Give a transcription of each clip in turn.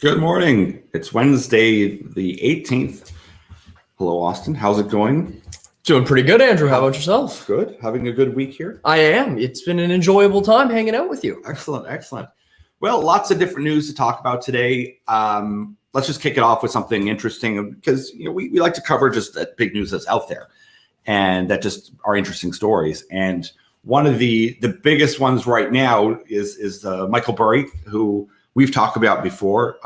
Good morning. It's Wednesday, the 18th. Hello, Austin. How's it going? Doing pretty good, Andrew. How about yourself? Good. Having a good week here? I am. It's been an enjoyable time hanging out with you. Excellent, excellent. Well, lots of different news to talk about today. Let's just kick it off with something interesting because we like to cover just that big news that's out there and that just are interesting stories. And one of the biggest ones right now is Michael Burray, who we've talked about before,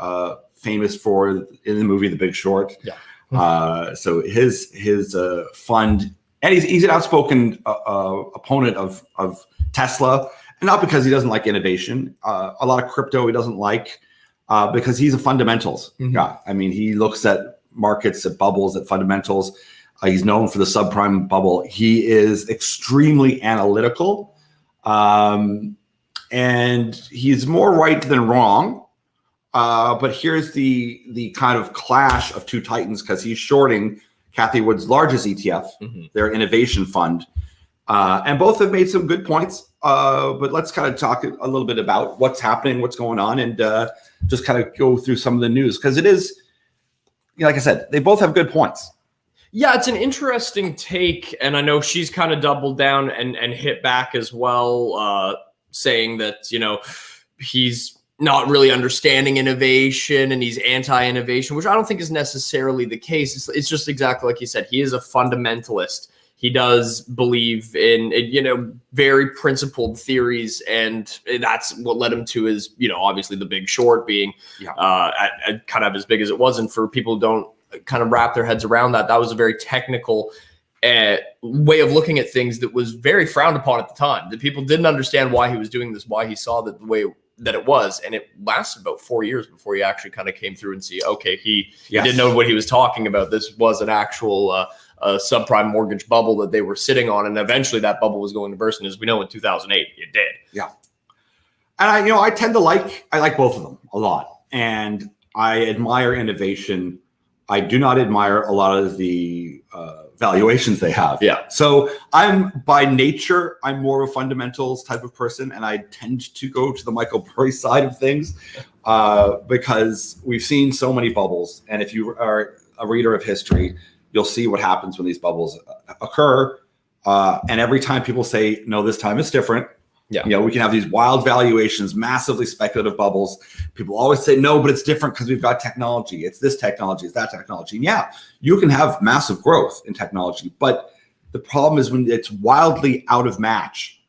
famous for in the movie The Big Short. Yeah. So his fund, and he's an outspoken opponent of Tesla, and not because he doesn't like innovation. A lot of crypto he doesn't like because he's a fundamentals guy. I mean, he looks at markets, at bubbles, at fundamentals. He's known for the subprime bubble. He is extremely analytical, and he's more right than wrong. But here's the kind of clash of two titans because he's shorting Cathie Wood's largest ETF, their innovation fund. And both have made some good points. But let's kind of talk a little bit about what's happening, what's going on, and just kind of go through some of the news. Because it is, like I said, they both have good points. Yeah, it's an interesting take. And I know she's kind of doubled down and hit back as well, saying that, he's not really understanding innovation and he's anti-innovation, which I don't think is necessarily the case. It's just exactly like you said. He is a fundamentalist. He does believe in, very principled theories, and that's what led him to his, obviously the Big Short being at kind of as big as it was. And for people who don't kind of wrap their heads around that, that was a very technical way of looking at things that was very frowned upon at the time. That people didn't understand why he was doing this, why he saw that the way that it was. And it lasted about 4 years before he actually kind of came through and see, okay, he didn't know what he was talking about. This was an actual subprime mortgage bubble that they were sitting on. And eventually that bubble was going to burst. And as we know, in 2008, it did. Yeah. And I tend to like both of them a lot. And I admire innovation. I do not admire a lot of the valuations they have. Yeah. So by nature, I'm more of a fundamentals type of person, and I tend to go to the Michael Burry side of things because we've seen so many bubbles. And if you are a reader of history, you'll see what happens when these bubbles occur. And every time people say, no, this time it's different. Yeah. We can have these wild valuations, massively speculative bubbles. People always say, no, but it's different because we've got technology. It's this technology, it's that technology. And yeah, you can have massive growth in technology, but the problem is when it's wildly out of match,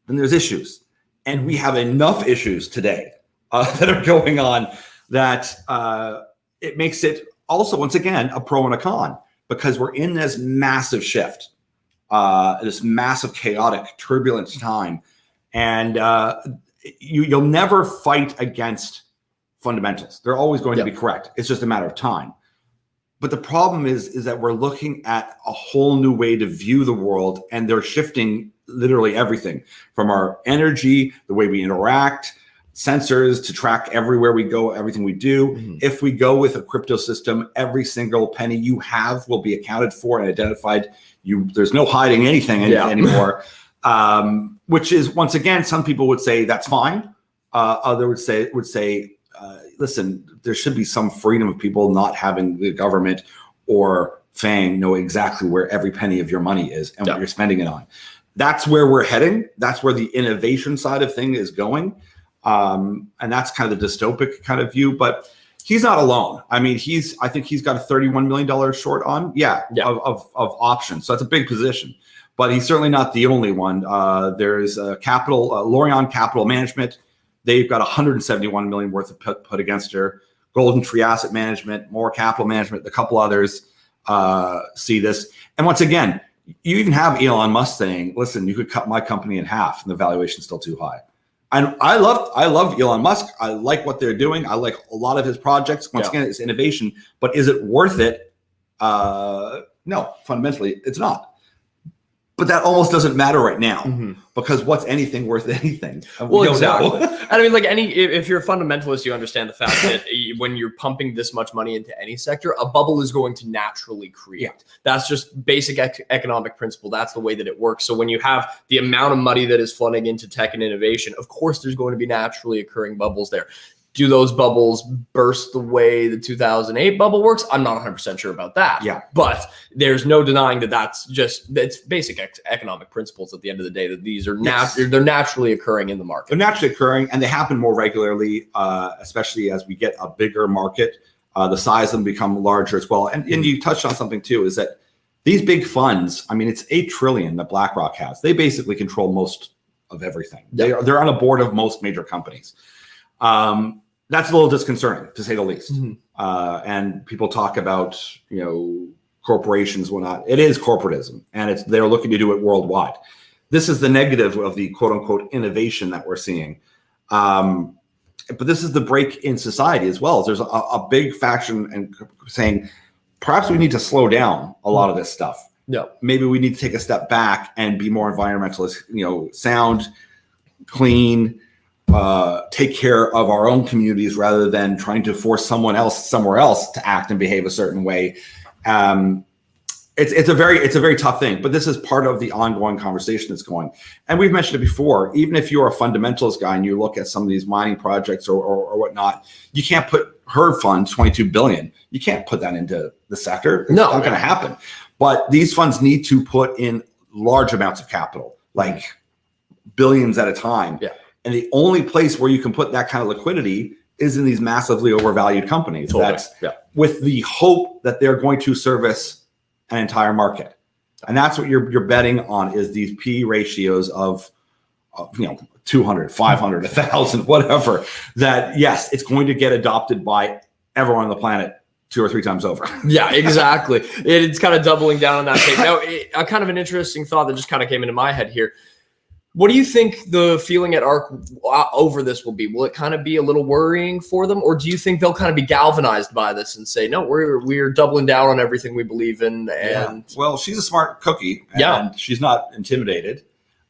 then there's issues. And we have enough issues today that are going on that it makes it also, once again, a pro and a con because we're in this massive shift, this massive, chaotic, turbulent time. And you'll never fight against fundamentals. They're always going to be correct. It's just a matter of time. But the problem is that we're looking at a whole new way to view the world, and they're shifting literally everything from our energy, the way we interact, sensors to track everywhere we go, everything we do. If we go with a crypto system, every single penny you have will be accounted for and identified. There's no hiding anything anymore. Which is, once again, some people would say that's fine. Others would say, listen, there should be some freedom of people not having the government or FANG know exactly where every penny of your money is and what you're spending it on. That's where we're heading. That's where the innovation side of thing is going. And that's kind of the dystopic kind of view, but he's not alone. I mean, I think he's got a $31 million short on, of options. So that's a big position. But he's certainly not the only one. There's Lorient Capital Management. They've got 171 million worth of put against her. Golden Tree Asset Management, More Capital Management, a couple others see this. And once again, you even have Elon Musk saying, "Listen, you could cut my company in half, and the valuation's still too high." And I love Elon Musk. I like what they're doing. I like a lot of his projects. Once again, it's innovation. But is it worth it? No, fundamentally, it's not. But that almost doesn't matter right now because what's anything worth anything? Well, exactly. And I mean, if you're a fundamentalist, you understand the fact that when you're pumping this much money into any sector, a bubble is going to naturally create. That's just basic economic principle. That's the way that it works. So when you have the amount of money that is flooding into tech and innovation, of course, there's going to be naturally occurring bubbles there. do those bubbles burst the way the 2008 bubble works? I'm not 100% sure about that. Yeah. But there's no denying that that's basic economic principles at the end of the day, that these are they're naturally occurring in the market. They're naturally occurring, and they happen more regularly, especially as we get a bigger market. The size of them become larger as well. And you touched on something too, is that these big funds, I mean, it's $8 trillion that BlackRock has. They basically control most of everything. Yep. They're on a board of most major companies. That's a little disconcerting, to say the least. And people talk about, corporations, whatnot. It is corporatism, and they're looking to do it worldwide. This is the negative of the quote unquote innovation that we're seeing. But this is the break in society as well. There's a big faction and saying, perhaps we need to slow down a lot of this stuff. Yeah. Maybe we need to take a step back and be more environmentalist, sound, clean, take care of our own communities rather than trying to force someone else somewhere else to act and behave a certain way. It's a very tough thing, but this is part of the ongoing conversation that's going. And we've mentioned it before. Even if you're a fundamentalist guy and you look at some of these mining projects or whatnot, you can't put her funds, $22 billion. You can't put that into the sector. It's not going to happen. But these funds need to put in large amounts of capital, like billions at a time. Yeah. And the only place where you can put that kind of liquidity is in these massively overvalued companies. Totally. With the hope that they're going to service an entire market. And that's what you're betting on, is these P ratios of 200, 500, 1,000, whatever, that yes, it's going to get adopted by everyone on the planet 2 or 3 times over. Yeah, exactly. It's kind of doubling down on that tape. Now, a kind of an interesting thought that just kind of came into my head here. What do you think the feeling at ARC over this will be? Will it kind of be a little worrying for them, or do you think they'll kind of be galvanized by this and say, no, we're doubling down on everything we believe in? And well, she's a smart cookie, and she's not intimidated.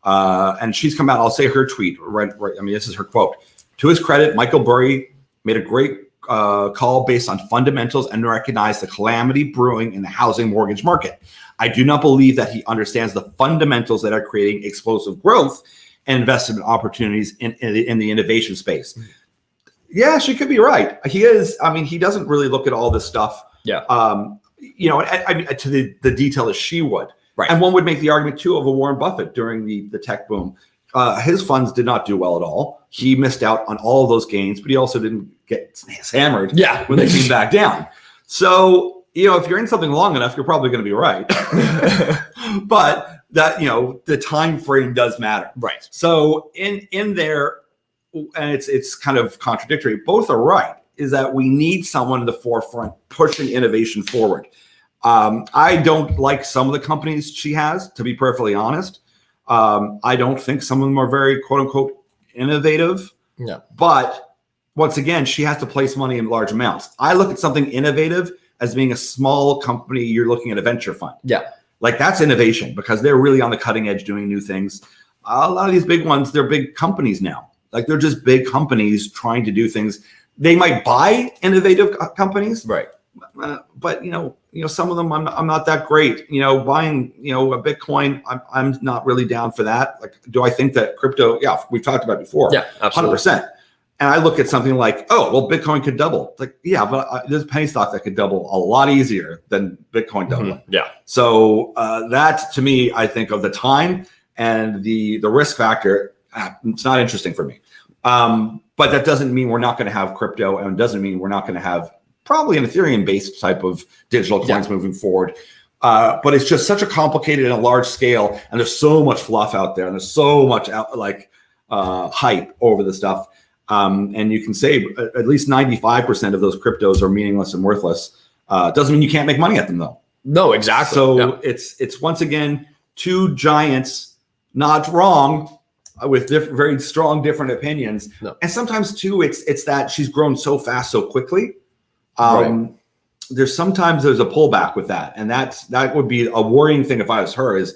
And she's come out. I'll say her tweet. Right. I mean, this is her quote. To his credit, Michael Burray made a great call based on fundamentals and recognized the calamity brewing in the housing mortgage market. I do not believe that he understands the fundamentals that are creating explosive growth and investment opportunities in the innovation space. Yeah, she could be right. He is. I mean, he doesn't really look at all this stuff. Yeah. I mean, to the detail that she would. Right. And one would make the argument too of a Warren Buffett during the tech boom. His funds did not do well at all. He missed out on all of those gains, but he also didn't get hammered when they came back down. So, if you're in something long enough, you're probably going to be right. But that, the time frame does matter. Right. So in there, and it's kind of contradictory, both are right, is that we need someone in the forefront pushing innovation forward. I don't like some of the companies she has, to be perfectly honest. I don't think some of them are very quote unquote innovative. Yeah. But once again, she has to place money in large amounts. I look at something innovative as being a small company. You're looking at a venture fund. Yeah. Like that's innovation because they're really on the cutting edge doing new things. A lot of these big ones, they're big companies now. Like they're just big companies trying to do things. They might buy innovative companies. Right. But some of them I'm not that great. Buying a Bitcoin, I'm not really down for that. Like, do I think that crypto? Yeah, we've talked about it before. Yeah, absolutely. 100%. And I look at something like, Bitcoin could double. It's like, yeah, but there's a penny stock that could double a lot easier than Bitcoin doubling. Mm-hmm. Yeah. So that to me, I think of the time and the risk factor. It's not interesting for me. But that doesn't mean we're not going to have crypto, and it doesn't mean we're not going to have probably an Ethereum-based type of digital coins moving forward. But it's just such a complicated and a large scale, and there's so much fluff out there, and there's so much hype over the stuff. And you can say at least 95% of those cryptos are meaningless and worthless. Doesn't mean you can't make money at them, though. No, exactly. So it's once again two giants, not wrong, with very strong different opinions. No. And sometimes too, it's that she's grown so fast so quickly. Right. There's a pullback with that, and that would be a worrying thing if I was her. Is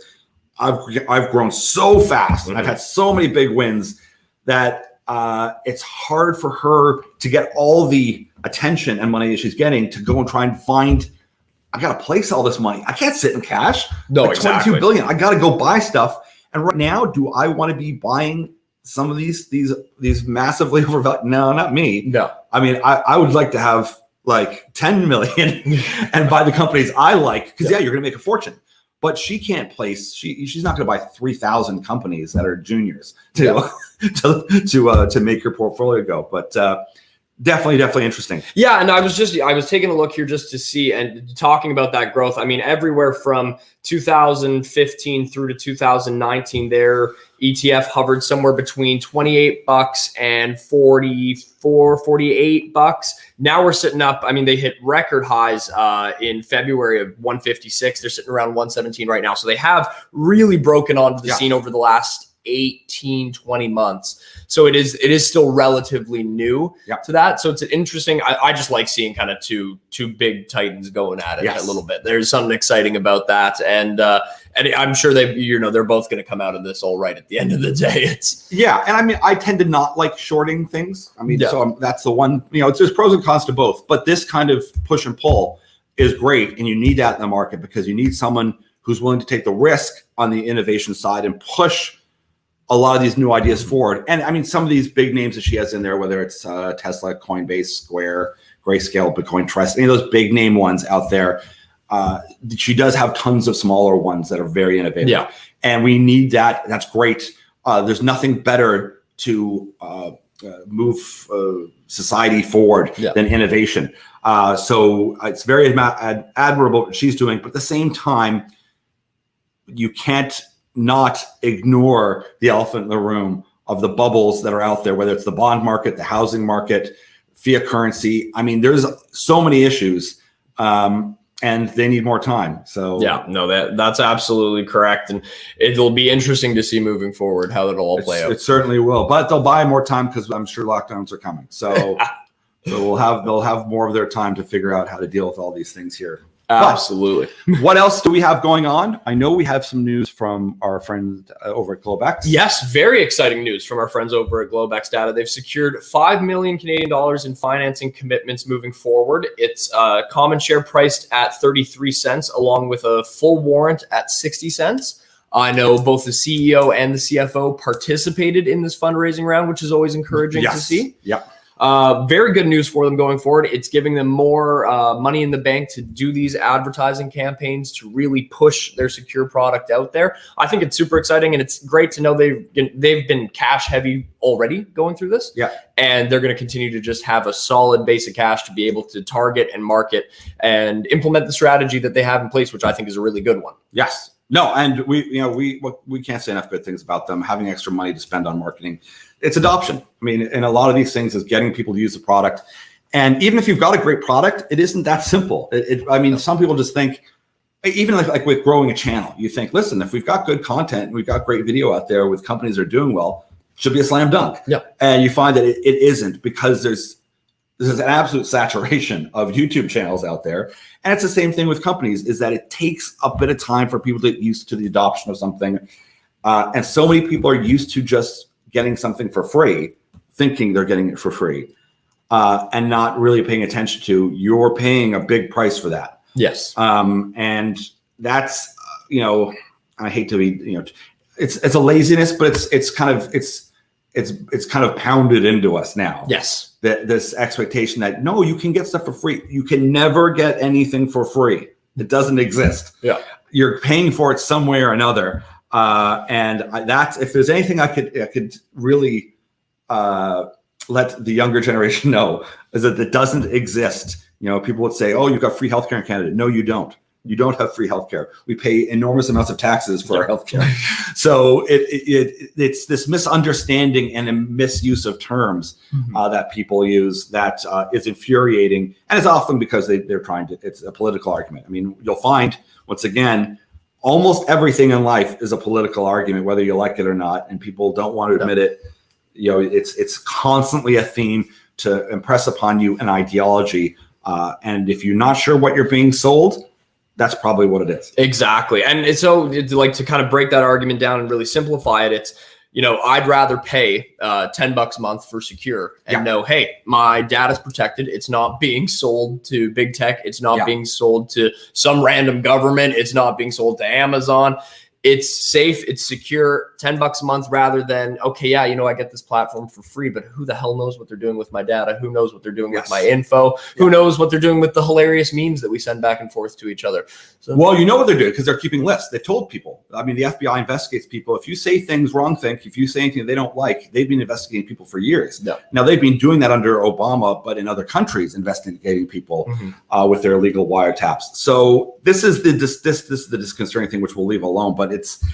I've grown so fast, and I've had so many big wins that it's hard for her to get all the attention and money that she's getting to go and try and find. I got to place all this money. I can't sit in cash. No, exactly. 22 billion. I got to go buy stuff. And right now, do I want to be buying some of these massively overvalued. No, not me. No. I mean, I would like to have like 10 million and buy the companies I like, because you're going to make a fortune. But she can't place. She's not going to buy 3,000 companies that are juniors to make your portfolio go. But definitely interesting. Yeah, and I was taking a look here just to see and talking about that growth. I mean, everywhere from 2015 through to 2019, their ETF hovered somewhere between $28 and $48. Now we're sitting up. I mean, they hit record highs in February of 156. They're sitting around 117 right now. So they have really broken onto the scene over the last 18, 20 months. So it is still relatively new to that. So it's an interesting, I just like seeing kind of two big titans going at it a little bit. There's something exciting about that. And I'm sure they're both going to come out of this all right at the end of the day. And I mean, I tend to not like shorting things. I mean, so that's the one, there's pros and cons to both, but this kind of push and pull is great. And you need that in the market, because you need someone who's willing to take the risk on the innovation side and push a lot of these new ideas forward. And I mean, some of these big names that she has in there, whether it's Tesla, Coinbase, Square, Grayscale, Bitcoin Trust, any of those big name ones out there, she does have tons of smaller ones that are very innovative. Yeah. And we need that. That's great. There's nothing better to move society forward than innovation. So it's very admirable what she's doing, but at the same time, you can't not ignore the elephant in the room of the bubbles that are out there, whether it's the bond market, the housing market, fiat currency. I mean, there's so many issues, and they need more time. So that's absolutely correct. And it'll be interesting to see moving forward how it'll all play out. It certainly will, but they'll buy more time because I'm sure lockdowns are coming. So they'll have more of their time to figure out how to deal with all these things here. Absolutely. What else do we have going on? I know we have some news from our friends over at Globex. Yes, very exciting news from our friends over at Globex Data. They've secured 5 million Canadian dollars in financing commitments moving forward. It's a common share priced at 33 cents, along with a full warrant at 60 cents. I know both the CEO and the CFO participated in this fundraising round, which is always encouraging to see. Yep. Very good news for them going forward. It's giving them more money in the bank to do these advertising campaigns, to really push their secure product out there. I think it's super exciting, and it's great to know they've been cash heavy already going through this. Yeah, and they're going to continue to just have a solid base of cash to be able to target and market and implement the strategy that they have in place, which I think is a really good one. Yes. No, and we can't say enough good things about them having extra money to spend on marketing. It's adoption. I mean, and a lot of these things is getting people to use the product. And even if you've got a great product, it isn't that simple. I mean, some people just think, even like with growing a channel, you think, listen, if we've got good content and we've got great video out there with companies that are doing well, it should be a slam dunk. Yeah. And you find that it isn't, because there's an absolute saturation of YouTube channels out there. And it's the same thing with companies, is that it takes a bit of time for people to get used to the adoption of something. And so many people are used to just getting something for free, thinking they're getting it for free, and not really paying attention to, you're paying a big price for that. Yes. And that's, I hate to be, it's a laziness, but it's kind of pounded into us now. Yes. That this expectation that, no, you can get stuff for free. You can never get anything for free. It doesn't exist. Yeah. You're paying for it some way or another. And that's, if there's anything I could really let the younger generation know, is that it doesn't exist. People would say, oh, you've got free healthcare in Canada. No, you don't. You don't have free healthcare. We pay enormous amounts of taxes for our healthcare. So it's this misunderstanding and a misuse of terms that people use that is infuriating. And it's often because they're trying to, it's a political argument. I mean, you'll find, once again, almost everything in life is a political argument, whether you like it or not, and people don't want to admit it. It's constantly a theme to impress upon you an ideology. And if you're not sure what you're being sold, that's probably what it is. Exactly. And so like to kind of break that argument down and really simplify it, it's, I'd rather pay $10 a month for secure and know, hey, my data's protected. It's not being sold to big tech. It's not being sold to some random government. It's not being sold to Amazon. it's safe, it's secure, $10 a month rather than, okay, yeah, I get this platform for free, but who the hell knows what they're doing with my data? Who knows what they're doing with my info? Who knows what they're doing with the hilarious memes that we send back and forth to each other? So, well, you know what they're doing because they're keeping lists. They told people. I mean, the FBI investigates people. If you say things if you say anything they don't like, they've been investigating people for years. Yeah. Now, they've been doing that under Obama, but in other countries, investigating people with their illegal wiretaps. So this is the disconcerting thing, which we'll leave alone. But it's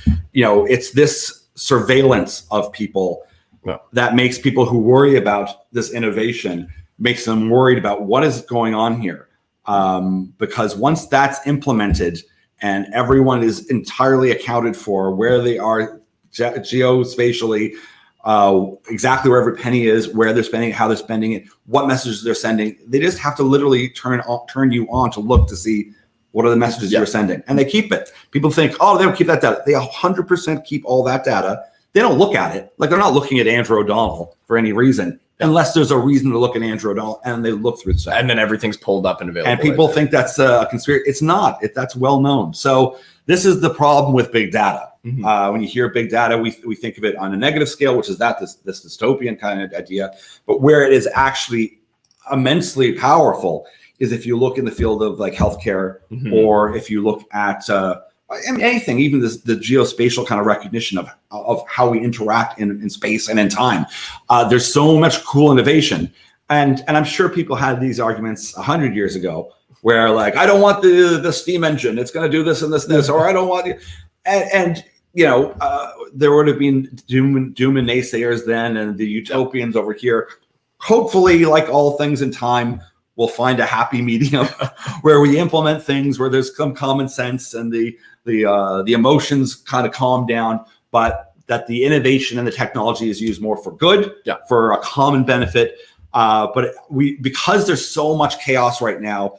this surveillance of people that makes people who worry about this innovation, makes them worried about what is going on here. Because once that's implemented and everyone is entirely accounted for where they are geospatially, exactly where every penny is, where they're spending it, how they're spending it, what messages they're sending, they just have to literally turn you on to look to see what are the messages you're sending, and they keep it. People think, oh, they don't keep that data. They 100% keep all that data. They don't look at it. Like, they're not looking at Andrew O'Donnell for any reason, unless there's a reason to look at Andrew O'Donnell, and they look through the and then everything's pulled up and available. And people think that's a conspiracy. It's not. That's well known. So this is the problem with big data. When you hear big data, we think of it on a negative scale, which is this dystopian kind of idea. But where it is actually immensely powerful is if you look in the field of like healthcare, or if you look at anything, even the geospatial kind of recognition of how we interact in space and in time. There's so much cool innovation. And I'm sure people had these arguments 100 years ago where, like, I don't want the steam engine. It's going to do this and this and this, or I don't want and there would have been doom and naysayers then, and the utopians over here. Hopefully, like all things in time, we'll find a happy medium where we implement things where there's some common sense and the emotions kind of calm down, but that the innovation and the technology is used more for good, for a common benefit. But because there's so much chaos right now,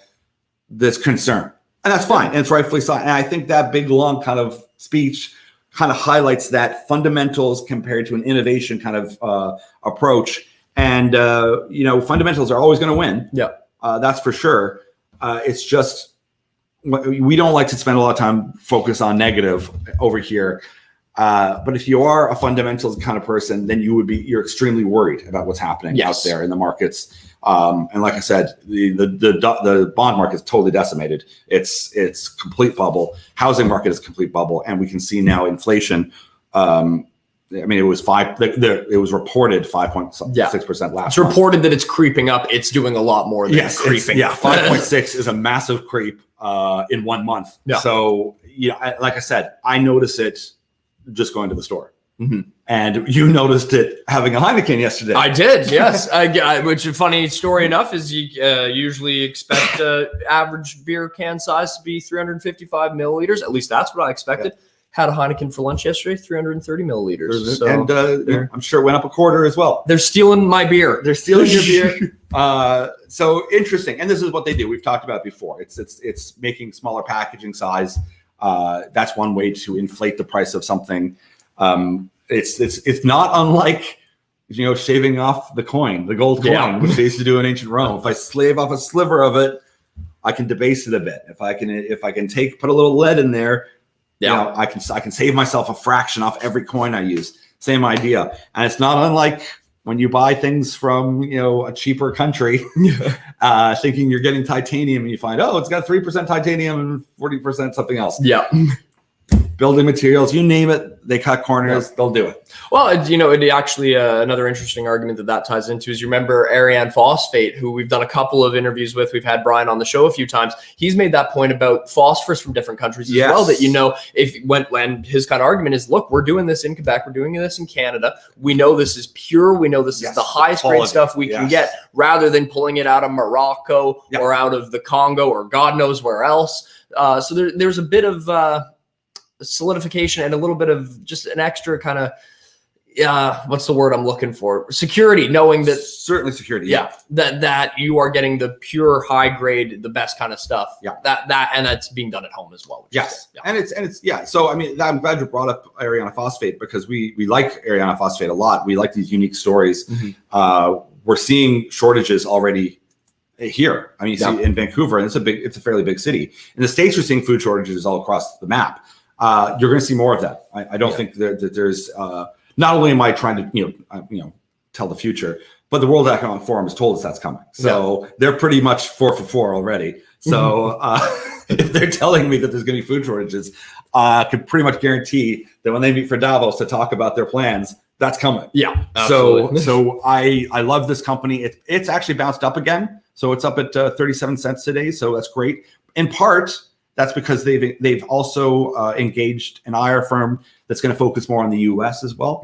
there's concern, and that's fine, and it's rightfully so. And I think that big long kind of speech kind of highlights that fundamentals compared to an innovation kind of approach. And fundamentals are always going to win. That's for sure. It's just we don't like to spend a lot of time focus on negative over here. But if you are a fundamentals kind of person, then you're extremely worried about what's happening out there in the markets. And like I said, the bond market is totally decimated. It's complete bubble. Housing market is complete bubble, and we can see now inflation. I mean, it was reported 5.6% last. It's reported that it's creeping up. It's doing a lot more than creeping. 5.6 is a massive creep in 1 month. So like I said, I notice it just going to the store. And you noticed it having a Heineken yesterday. I did, yes. Which, funny story enough, is you usually expect average beer can size to be 355 milliliters. At least that's what I expected. Had a Heineken for lunch yesterday, 330 milliliters. So, and I'm sure it went up a quarter as well. They're stealing my beer. They're stealing your beer. So interesting. And this is what they do. We've talked about it before. It's making smaller packaging size. That's one way to inflate the price of something. It's not unlike shaving off the coin, the gold coin, which they used to do in ancient Rome. If I slave off a sliver of it, I can debase it a bit. If I can put a little lead in there. I can save myself a fraction off every coin I use. Same idea. And it's not unlike when you buy things from a cheaper country, thinking you're getting titanium, and you find, it's got 3% titanium and 40% something else. Building materials, you name it, they cut corners, they'll do it. Well, it actually another interesting argument that ties into is, you remember Ariane Phosphate, who we've done a couple of interviews with. We've had Brian on the show a few times. He's made that point about phosphorus from different countries as well. That when his kind of argument is, look, we're doing this in Quebec, we're doing this in Canada. We know this is pure. We know this is the highest grade stuff we can get, rather than pulling it out of Morocco or out of the Congo or God knows where else. So there's a bit of solidification and a little bit of just an extra kind of what's the word I'm looking for? Security, knowing that certainly security. That you are getting the pure high grade, the best kind of stuff. And that's being done at home as well. And it's So I mean, I'm glad you brought up Ariana Phosphate, because we like Ariana Phosphate a lot. We like these unique stories. We're seeing shortages already here. I mean, you see in Vancouver, and it's a fairly big city. In the States, you're seeing food shortages all across the map. you're going to see more of that. I don't think that there's not only am I trying to tell the future, but the World Economic Forum has told us that's coming. So they're pretty much 4 for 4 already. So if they're telling me that there's going to be food shortages, I can pretty much guarantee that when they meet for Davos to talk about their plans, that's coming. Yeah. Absolutely. So I love this company. It's actually bounced up again. So it's up at 37 cents today. So that's great. In part, that's because they've also engaged an IR firm that's going to focus more on the U.S. as well.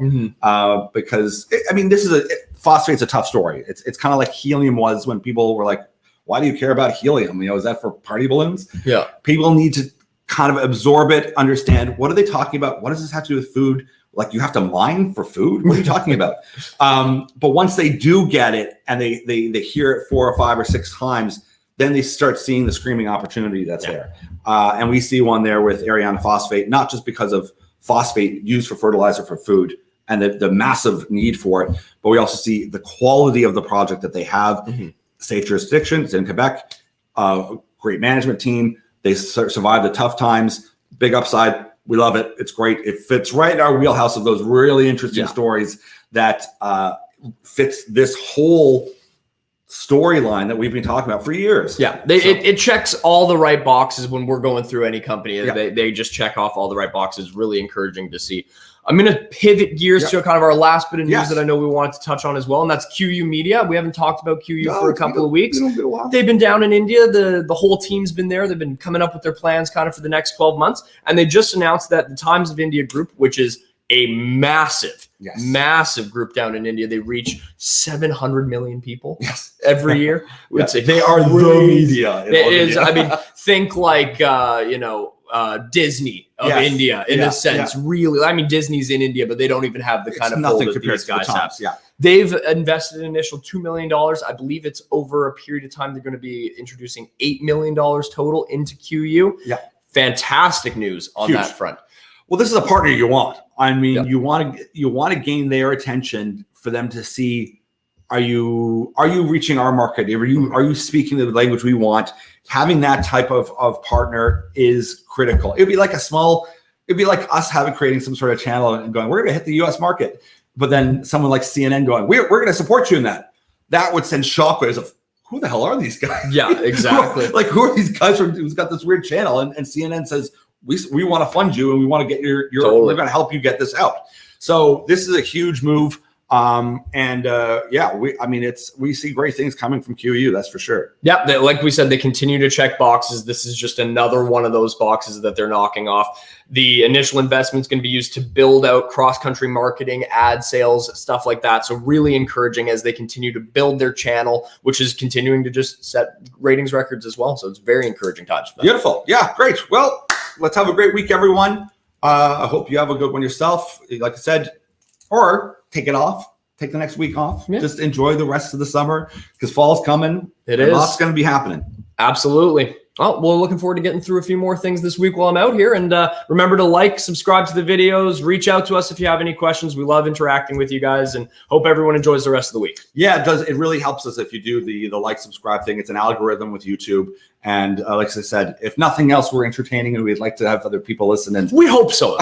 Because this is phosphate's a tough story. It's kind of like helium was when people were like, "Why do you care about helium? Is that for party balloons?" Yeah. People need to kind of absorb it, understand what are they talking about? What does this have to do with food? Like, you have to mine for food? What are you talking about? But once they do get it and they hear it 4 or 5 or 6 times, then they start seeing the screaming opportunity that's there. And we see one there with Ariana Phosphate, not just because of phosphate used for fertilizer for food and the massive need for it, but we also see the quality of the project that they have. Safe jurisdiction, it's in Quebec, great management team. They survived the tough times, big upside. We love it. It's great. It fits right in our wheelhouse of those really interesting stories that fits this whole storyline that we've been talking about for years. Yeah, it checks all the right boxes when we're going through any company. They just check off all the right boxes. Really encouraging to see. I'm going to pivot gears to kind of our last bit of news that I know we wanted to touch on as well, and that's QYOU Media. We haven't talked about QYOU for a couple of weeks. They've been down in India. The whole team's been there. They've been coming up with their plans kind of for the next 12 months, and they just announced that the Times of India group, which is a massive group down in India, they reach 700 million people every year. They are the media. It is. Think like Disney of India in a sense. Really, Disney's in India, but they don't even have the kind of pull that these guys have. They've invested an initial $2 million. I believe it's over a period of time. They're going to be introducing $8 million total into QYOU. Fantastic news on that front. Well, this is a partner you want. You want to gain their attention for them to see, are you reaching our market? Are you speaking the language we want? Having that type of partner is critical. It'd be like us creating some sort of channel and going, we're going to hit the US market. But then someone like CNN going, we're going to support you in that. That would send shockwaves of, who the hell are these guys? Yeah, exactly. Who are these guys who's got this weird channel? And CNN says, we want to fund you and we want to get your we're going to help you get this out. So this is a huge move. We see great things coming from QYOU, that's for sure. Yeah, like we said, they continue to check boxes. This is just another one of those boxes that they're knocking off. The initial investment is going to be used to build out cross-country marketing, ad sales, stuff like that. So really encouraging as they continue to build their channel, which is continuing to just set ratings records as well. So it's very encouraging times for them. Beautiful. Yeah, great. Well, let's have a great week, everyone. I hope you have a good one yourself, like I said, or take it off. Take the next week off. Yeah. Just enjoy the rest of the summer because fall's coming. Lots going to be happening. Absolutely. Well, we're looking forward to getting through a few more things this week while I'm out here. And remember to subscribe to the videos, reach out to us if you have any questions. We love interacting with you guys and hope everyone enjoys the rest of the week. Yeah, it does. It really helps us if you do the subscribe thing. It's an algorithm with YouTube. And like I said, if nothing else, we're entertaining and we'd like to have other people listen. And we hope so.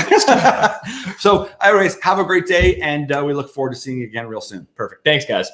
So anyways, have a great day. And we look forward to seeing you again real soon. Perfect. Thanks, guys.